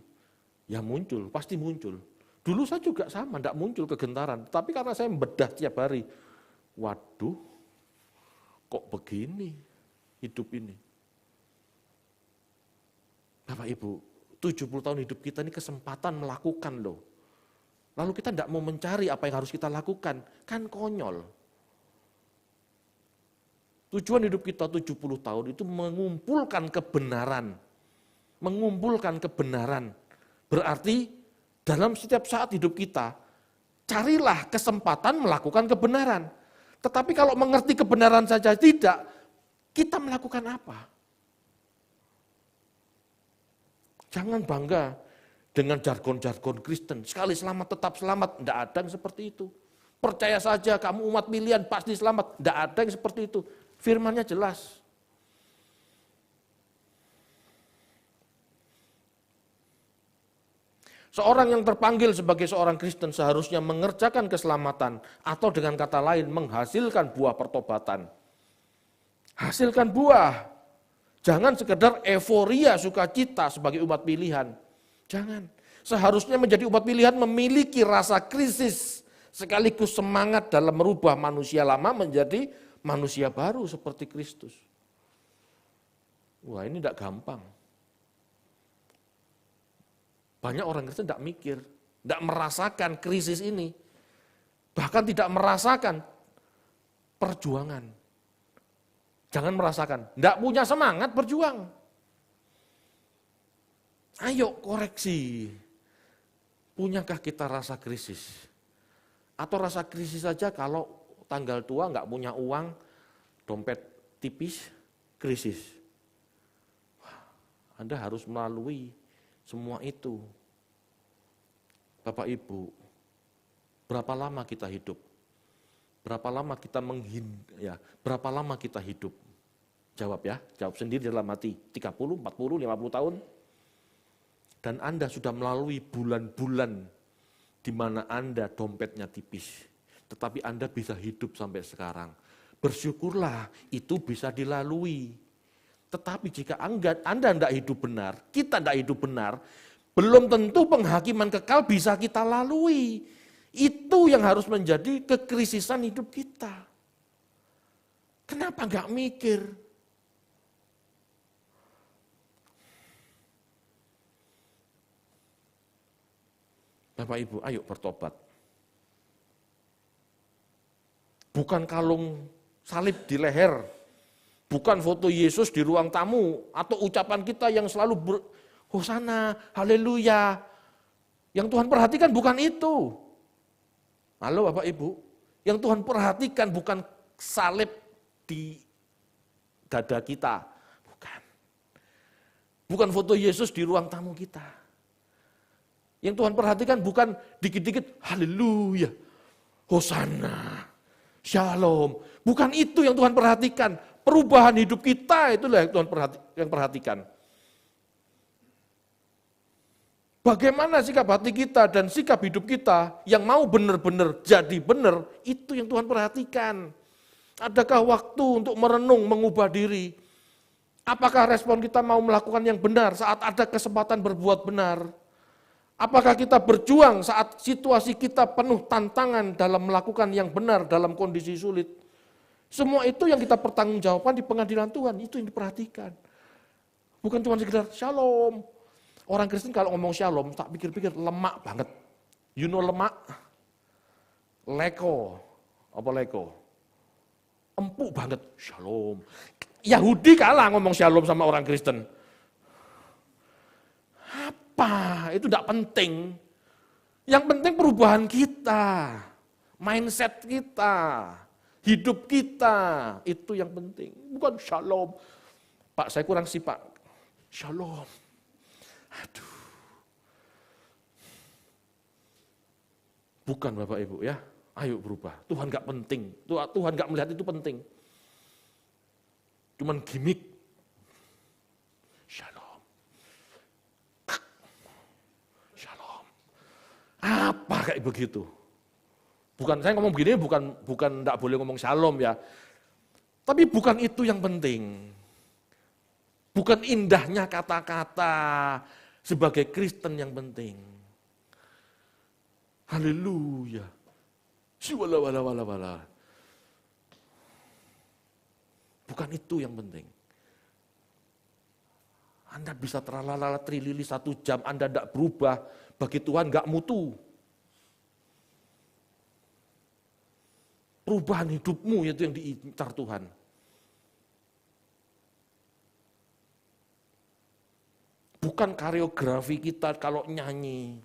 ya muncul, pasti muncul. Dulu saya juga sama, tidak muncul kegentaran. Tapi karena saya membedah tiap hari, waduh, kok begini hidup ini. Bapak Ibu, 70 tahun hidup kita ini kesempatan melakukan loh. Lalu kita tidak mau mencari apa yang harus kita lakukan, kan konyol. Tujuan hidup kita 70 tahun itu mengumpulkan kebenaran. Mengumpulkan kebenaran. Berarti dalam setiap saat hidup kita, carilah kesempatan melakukan kebenaran. Tetapi kalau mengerti kebenaran saja tidak, kita melakukan apa? Jangan bangga dengan jargon-jargon Kristen. Sekali selamat tetap selamat. Tidak ada yang seperti itu. Percaya saja kamu umat pilihan pasti selamat. Tidak ada yang seperti itu. Firman-Nya jelas. Seorang yang terpanggil sebagai seorang Kristen seharusnya mengerjakan keselamatan atau dengan kata lain menghasilkan buah pertobatan. Hasilkan buah. Jangan sekedar euforia sukacita sebagai umat pilihan. Jangan. Seharusnya menjadi umat pilihan memiliki rasa krisis sekaligus semangat dalam merubah manusia lama menjadi manusia baru seperti Kristus. Wah, ini tidak gampang. Banyak orang Kristen tidak mikir, tidak merasakan krisis ini. Bahkan tidak merasakan perjuangan. Jangan merasakan, tidak punya semangat berjuang. Ayo koreksi. Punyakah kita rasa krisis? Atau rasa krisis saja kalau tanggal tua nggak punya uang, dompet tipis, krisis. Anda harus melalui semua itu. Bapak Ibu, berapa lama kita hidup? Berapa lama kita berapa lama kita hidup? Jawab ya, jawab sendiri dalam hati. 30, 40, 50 tahun? Dan Anda sudah melalui bulan-bulan di mana Anda dompetnya tipis. Tetapi Anda bisa hidup sampai sekarang. Bersyukurlah itu bisa dilalui. Tetapi jika Anda tidak hidup benar, kita tidak hidup benar, belum tentu penghakiman kekal bisa kita lalui. Itu yang harus menjadi kekrisisan hidup kita. Kenapa enggak mikir? Bapak Ibu, ayo bertobat. Bukan kalung salib di leher, bukan foto Yesus di ruang tamu, atau ucapan kita yang selalu Hosana, haleluya. Yang Tuhan perhatikan bukan itu. Halo Bapak Ibu, yang Tuhan perhatikan bukan salib di dada kita, bukan. Bukan foto Yesus di ruang tamu kita. Yang Tuhan perhatikan bukan dikit-dikit haleluya, hosana, shalom. Bukan itu yang Tuhan perhatikan. Perubahan hidup kita itulah yang Tuhan perhatikan. Bagaimana sikap hati kita dan sikap hidup kita yang mau benar-benar jadi benar, itu yang Tuhan perhatikan. Adakah waktu untuk merenung, mengubah diri? Apakah respon kita mau melakukan yang benar saat ada kesempatan berbuat benar? Apakah kita berjuang saat situasi kita penuh tantangan dalam melakukan yang benar dalam kondisi sulit? Semua itu yang kita pertanggungjawabkan di pengadilan Tuhan, itu yang diperhatikan. Bukan cuma sekedar shalom. Orang Kristen kalau ngomong shalom, tak pikir-pikir lemak banget. You know lemak? Leko. Apa leko? Empuk banget, shalom. Yahudi kalah ngomong shalom sama orang Kristen. Apa? Itu tidak penting. Yang penting perubahan kita, mindset kita, hidup kita, itu yang penting. Bukan shalom. Pak, saya kurang sih Pak. Shalom. Aduh. Bukan Bapak Ibu ya. Ayo berubah. Tuhan gak penting. Tuhan gak melihat itu penting. Cuman gimmick. Shalom. Shalom. Apa kayak begitu? Bukan saya ngomong begini bukan enggak boleh ngomong shalom ya. Tapi bukan itu yang penting. Bukan indahnya kata-kata sebagai Kristen yang penting. Haleluya. Wala. Bukan itu yang penting. Anda bisa terlalala trilili 1 jam, Anda tidak berubah, bagi Tuhan enggak mutu. Perubahan hidupmu itu yang diincar Tuhan. Bukan koreografi kita kalau nyanyi,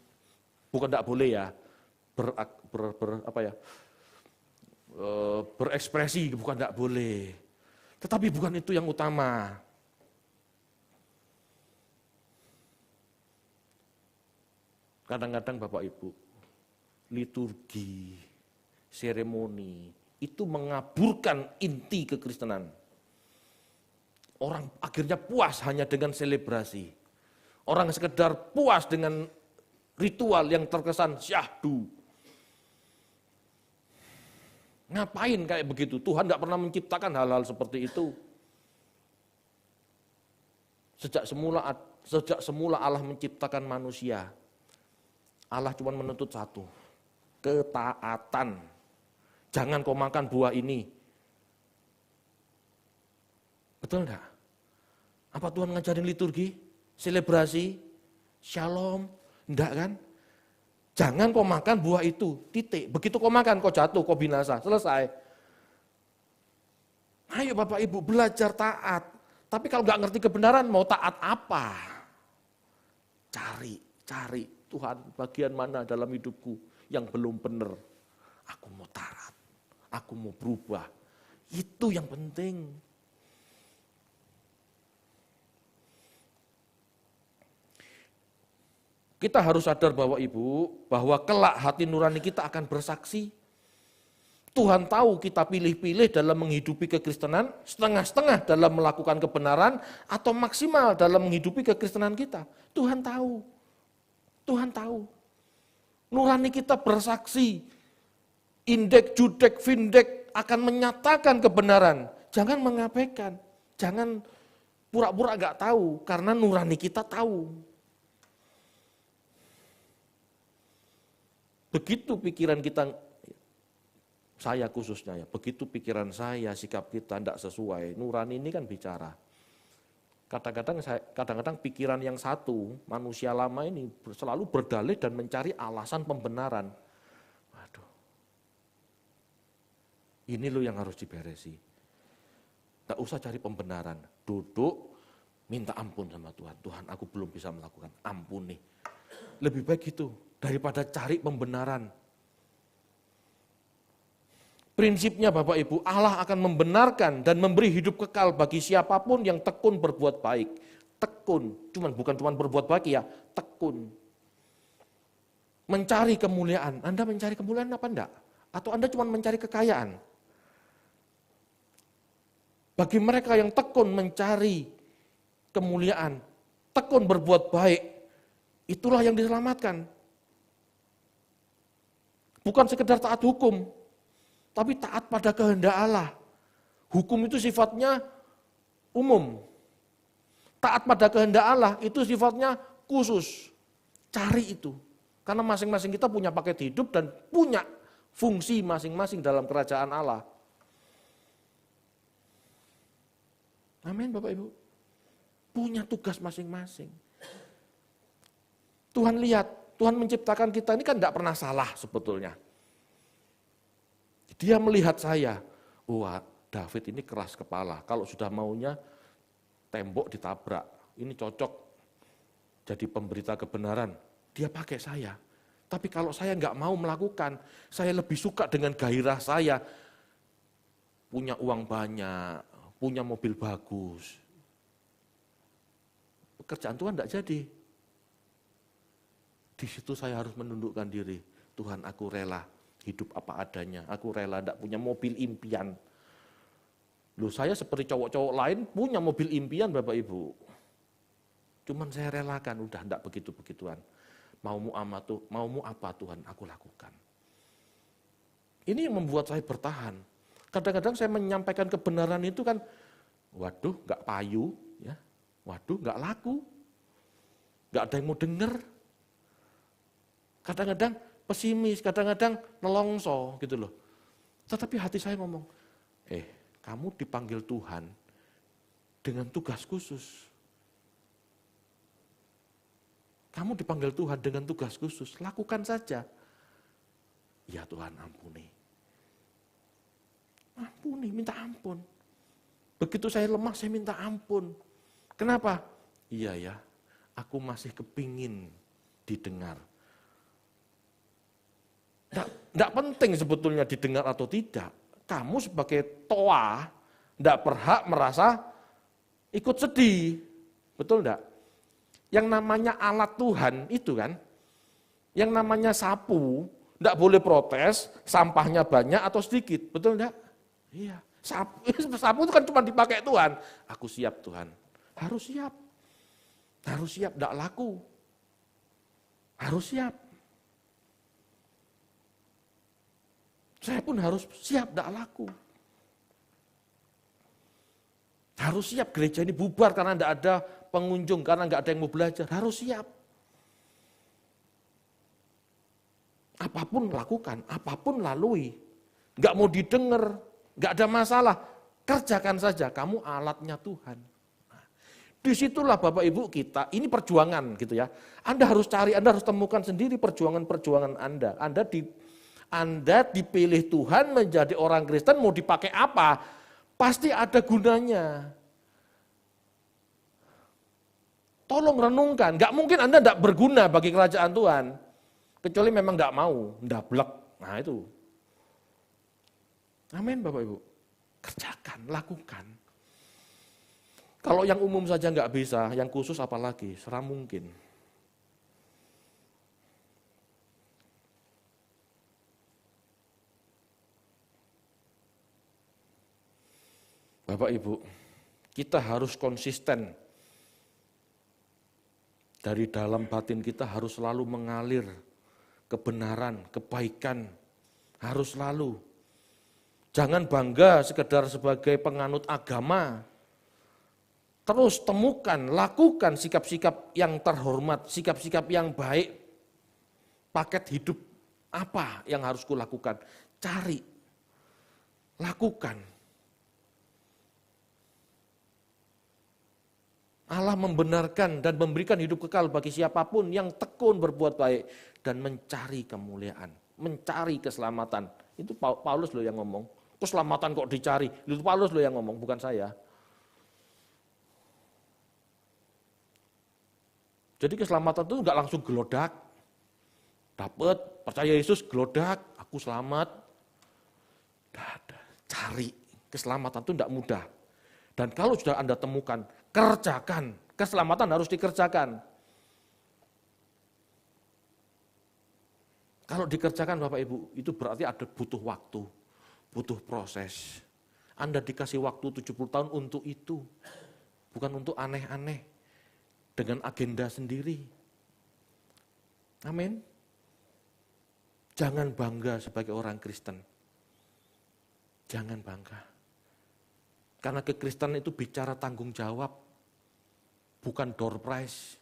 bukan tidak boleh ya, berekspresi, bukan tidak boleh. Tetapi bukan itu yang utama. Kadang-kadang Bapak Ibu, liturgi, seremoni, itu mengaburkan inti kekristenan. Orang akhirnya puas hanya dengan selebrasi. Orang sekedar puas dengan ritual yang terkesan syahdu. Ngapain kayak begitu? Tuhan gak pernah menciptakan hal-hal seperti itu. Sejak semula Allah menciptakan manusia, Allah cuma menuntut satu, ketaatan. Jangan kau makan buah ini. Betul enggak? Apa Tuhan ngajarin liturgi? Selebrasi? Shalom? Enggak kan? Jangan kau makan buah itu, titik. Begitu kau makan, kau jatuh, kau binasa. Selesai. Ayo Bapak Ibu belajar taat. Tapi kalau enggak ngerti kebenaran, mau taat apa? Cari. Tuhan, bagian mana dalam hidupku yang belum benar? Aku mau taat. Aku mau berubah. Itu yang penting. Kita harus sadar bahwa kelak hati nurani kita akan bersaksi. Tuhan tahu kita pilih-pilih dalam menghidupi kekristenan, setengah-setengah dalam melakukan kebenaran, atau maksimal dalam menghidupi kekristenan kita. Tuhan tahu. Nurani kita bersaksi. Indek, judek, vindek akan menyatakan kebenaran. Jangan mengabaikan. Jangan pura-pura gak tahu, karena nurani kita tahu. Begitu pikiran kita, saya khususnya ya, begitu pikiran saya, sikap kita tidak sesuai, nurani ini kan bicara. Kadang-kadang pikiran yang satu, manusia lama ini selalu berdalih dan mencari alasan pembenaran. Waduh, ini loh yang harus diberesi. Tidak usah cari pembenaran, duduk, minta ampun sama Tuhan. Tuhan, aku belum bisa melakukan, ampuni. Lebih baik gitu, daripada cari pembenaran. Prinsipnya Bapak Ibu, Allah akan membenarkan dan memberi hidup kekal bagi siapapun yang tekun berbuat baik. Tekun, bukan cuma berbuat baik ya, tekun. mencari kemuliaan. Anda mencari kemuliaan apa enggak? Atau Anda cuma mencari kekayaan? Bagi mereka yang tekun mencari kemuliaan, tekun berbuat baik, itulah yang diselamatkan. Bukan sekedar taat hukum, tapi taat pada kehendak Allah. Hukum itu sifatnya umum. Taat pada kehendak Allah itu sifatnya khusus. Cari itu. Karena masing-masing kita punya paket hidup dan punya fungsi masing-masing dalam kerajaan Allah. Amin Bapak Ibu. Punya tugas masing-masing. Tuhan lihat, Tuhan menciptakan kita ini kan tidak pernah salah sebetulnya. Dia melihat saya, wah David ini keras kepala, kalau sudah maunya tembok ditabrak, ini cocok jadi pemberita kebenaran, dia pakai saya. Tapi kalau saya nggak mau melakukan, saya lebih suka dengan gairah saya, punya uang banyak, punya mobil bagus. Pekerjaan Tuhan tidak jadi. Di situ saya harus menundukkan diri. Tuhan, aku rela hidup apa adanya. Aku rela tidak punya mobil impian. Loh, saya seperti cowok-cowok lain punya mobil impian Bapak Ibu. Cuman saya relakan, udah tidak begitu-begituan. Maumu apa Tuhan, aku lakukan. Ini yang membuat saya bertahan. Kadang-kadang saya menyampaikan kebenaran itu kan, waduh, nggak payu, ya, waduh, nggak laku, nggak ada yang mau dengar. Kadang-kadang pesimis, kadang-kadang nelongso gitu loh. Tetapi hati saya ngomong, kamu dipanggil Tuhan dengan tugas khusus. Kamu dipanggil Tuhan dengan tugas khusus, lakukan saja. Ya Tuhan, ampuni. Ampuni, minta ampun. Begitu saya lemah, saya minta ampun. Kenapa? Iya ya, aku masih kepingin didengar. Tidak penting sebetulnya didengar atau tidak. Kamu sebagai toa, tidak berhak merasa ikut sedih. Betul tidak? Yang namanya alat Tuhan itu kan, yang namanya sapu, tidak boleh protes, sampahnya banyak atau sedikit. Betul tidak? Iya. Sapu itu kan cuma dipakai Tuhan. Aku siap Tuhan. Harus siap. Harus siap, tidak laku. Harus siap. Saya pun harus siap, tidak laku. Harus siap gereja ini bubar karena tidak ada pengunjung, karena tidak ada yang mau belajar. Harus siap. Apapun lakukan, apapun lalui. Nggak mau didengar, nggak ada masalah. Kerjakan saja, kamu alatnya Tuhan. Nah, disitulah Bapak Ibu kita, ini perjuangan gitu ya. Anda harus cari, Anda harus temukan sendiri perjuangan-perjuangan Anda. Anda dipilih Tuhan menjadi orang Kristen, mau dipakai apa? Pasti ada gunanya. Tolong renungkan, nggak mungkin Anda tidak berguna bagi kerajaan Tuhan. Kecuali memang tidak mau, ndablek. Nah itu. Amin Bapak Ibu. Kerjakan, lakukan. Kalau yang umum saja nggak bisa, yang khusus apalagi, serah mungkin. Bapak Ibu, kita harus konsisten. Dari dalam batin kita harus selalu mengalir kebenaran, kebaikan, harus selalu. Jangan bangga sekedar sebagai penganut agama. Terus temukan, lakukan sikap-sikap yang terhormat, sikap-sikap yang baik. Paket hidup apa yang harus kulakukan? Cari, lakukan. Allah membenarkan dan memberikan hidup kekal bagi siapapun yang tekun berbuat baik dan mencari kemuliaan, mencari keselamatan. Itu Paulus loh yang ngomong. Keselamatan kok dicari? Itu Paulus loh yang ngomong, bukan saya. Jadi keselamatan itu enggak langsung gelodak. Dapat, percaya Yesus, gelodak, aku selamat. Cari, keselamatan itu enggak mudah. Dan kalau sudah Anda temukan, kerjakan. Keselamatan harus dikerjakan. Kalau dikerjakan Bapak Ibu, itu berarti ada butuh waktu, butuh proses. Anda dikasih waktu 70 tahun untuk itu, bukan untuk aneh-aneh, dengan agenda sendiri. Amin. Jangan bangga sebagai orang Kristen. Jangan bangga. Karena kekristenan itu bicara tanggung jawab, bukan door prize.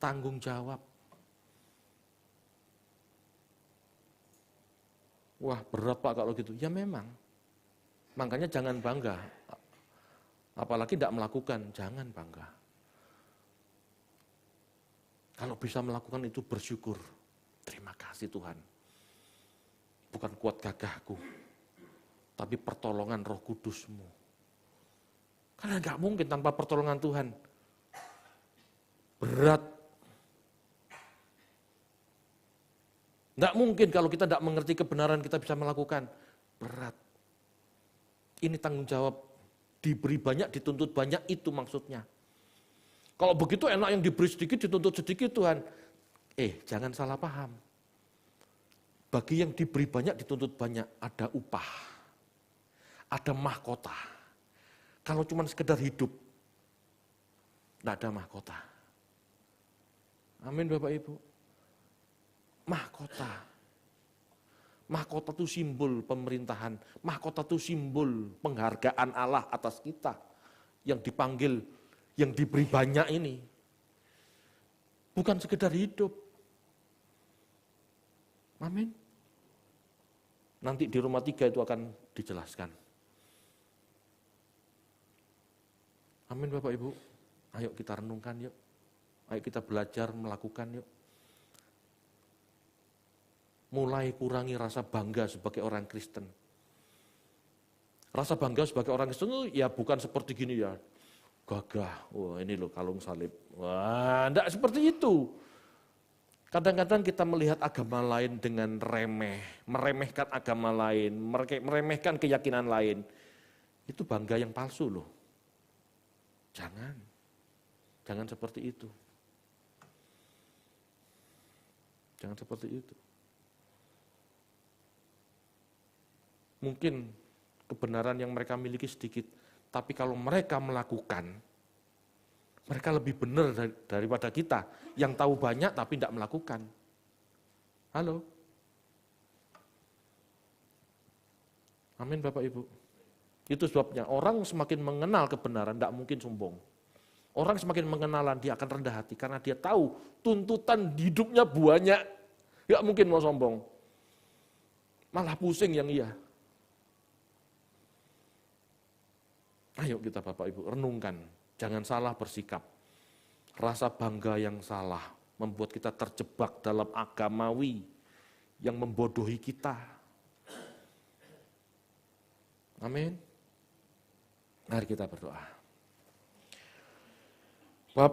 Tanggung jawab. Wah, berat Pak kalau gitu. Ya memang. Makanya jangan bangga. Apalagi tidak melakukan, jangan bangga. Kalau bisa melakukan itu bersyukur. Terima kasih Tuhan. Bukan kuat gagahku, tapi pertolongan Roh Kudus-Mu. Karena nggak mungkin tanpa pertolongan Tuhan. Berat. Nggak mungkin kalau kita tidak mengerti kebenaran kita bisa melakukan. Berat. Ini tanggung jawab. Diberi banyak, dituntut banyak, itu maksudnya. Kalau begitu enak yang diberi sedikit, dituntut sedikit Tuhan. Jangan salah paham. Bagi yang diberi banyak, dituntut banyak, ada upah. Ada mahkota. Kalau cuma sekedar hidup, tidak ada mahkota. Amin Bapak Ibu. Mahkota. Mahkota itu simbol pemerintahan. Mahkota itu simbol penghargaan Allah atas kita. Yang dipanggil, yang diberi banyak ini. Bukan sekedar hidup. Amin. Nanti di Roma 3 itu akan dijelaskan. Amin Bapak Ibu. Ayo kita renungkan yuk. Ayo kita belajar melakukan yuk. Mulai kurangi rasa bangga sebagai orang Kristen. Rasa bangga sebagai orang Kristen itu ya bukan seperti gini ya. Gagah, wah ini loh kalung salib. Wah, enggak seperti itu. Kadang-kadang kita melihat agama lain dengan meremehkan agama lain, meremehkan keyakinan lain. Itu bangga yang palsu loh. Jangan seperti itu. Jangan seperti itu. Mungkin kebenaran yang mereka miliki sedikit, tapi kalau mereka melakukan, mereka lebih benar daripada kita yang tahu banyak tapi tidak melakukan. Halo? Amin Bapak Ibu. Itu sebabnya orang semakin mengenal kebenaran tidak mungkin sombong. Orang semakin mengenalan dia akan rendah hati karena dia tahu tuntutan hidupnya banyak. Tidak mungkin mau sombong. Malah pusing yang iya. Ayo kita Bapak Ibu renungkan, jangan salah bersikap. Rasa bangga yang salah membuat kita terjebak dalam agamawi yang membodohi kita. Amin. Mari kita berdoa. Bapak